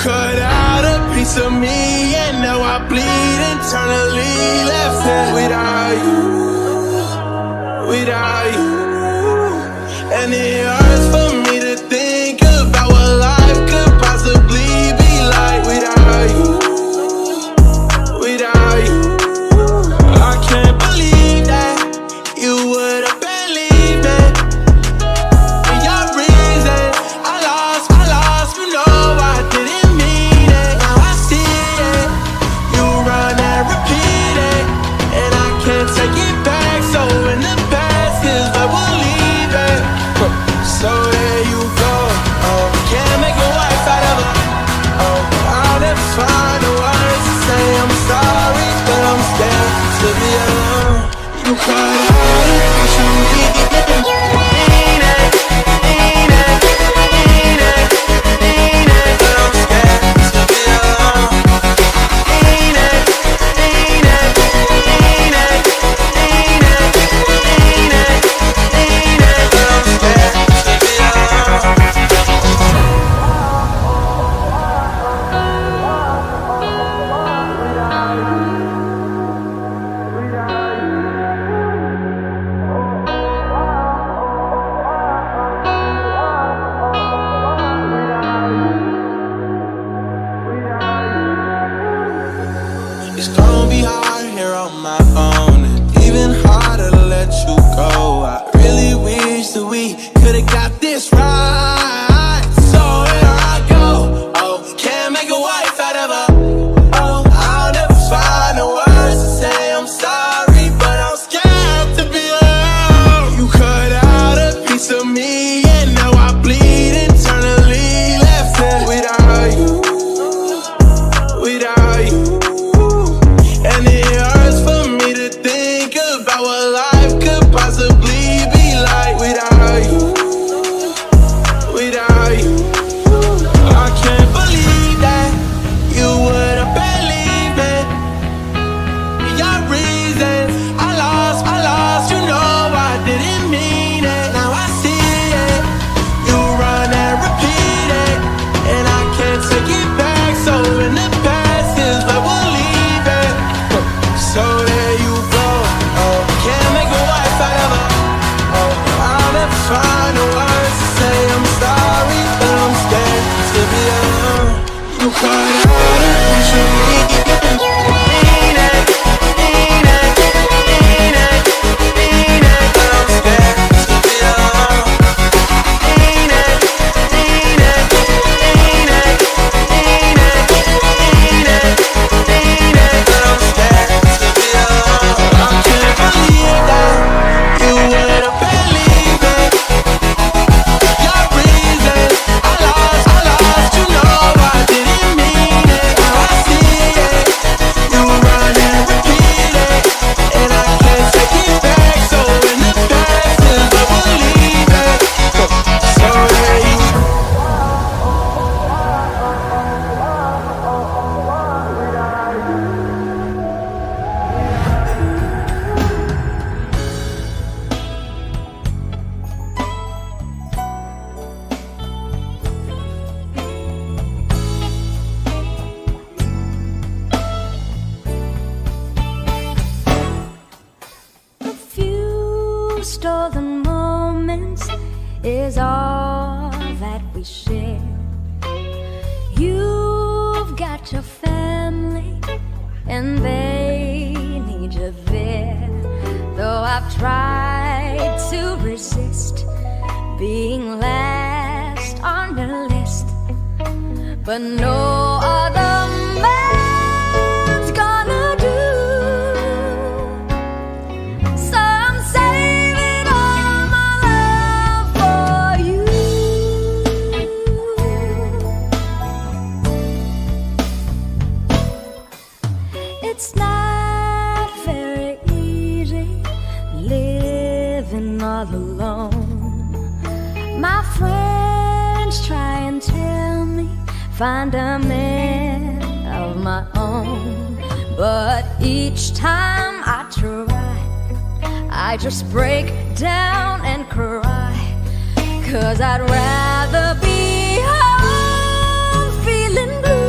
cut out a piece of me, and now I bleed internally. Left here without you, without you. And it hurts for me to think about what life could possibly be like without you, without you. I can't believe that you would have believed it. For your reasons, I lost, you know I didn't mean it. Now I see it, you run and repeat it, and I can't take it back. So in the past is where we'll leave it. So there you go, oh, can't make a wife out of her. Oh, I'll never find the words to say I'm sorry, but I'm scared to be alone. You cut out a piece of me. It's gonna be hard here on my own, and even harder to let you go. I really wish that we could've got this right. So here I go, oh, can't make a wife out of her. Oh, I'll never find the words to say I'm sorry, but I'm scared to be alone. You cut out a piece of me, and now I bleed internally. Left here without you, without you. And it hurts for me to think about what life could possibly be like without you, without you. I can't believe that you would have believed it. Your reasons, I lost, you know I didn't mean it. Now I see it, you run and repeat it, and I can't take it back. So in the past is where we'll leave it. So there you go, oh, can't make a wife out of her. Oh, I'll never find the words to say I'm sorry, but I'm scared to be alone. You cut out a piece of me. Stolen moments is all that we share. You've got your family, and they need you there. Though I've tried to resist being last on the list, but no other man's gonna do. So I'm saving all my love for you. It's not very easy living all alone. My friends try and tell me find a man of my own, but each time I try, I just break down and cry, 'cause I'd rather be home feeling blue.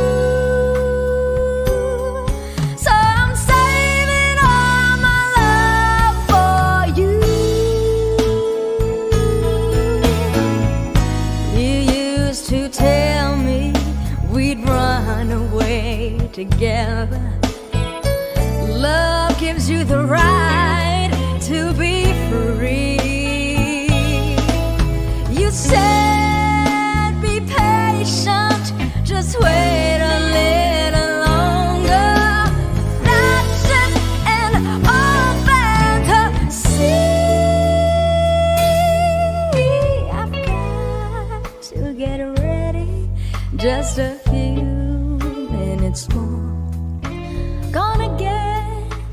together. Love gives you the right to be free. You said be patient, just wait a little longer. That's just an old fantasy. I've got to get ready, just a few minutes more. Gonna get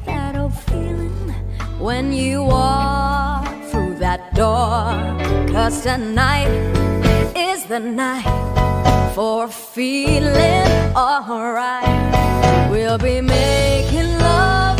that old feeling when you walk through that door. 'Cause tonight is the night for feeling alright. We'll be making love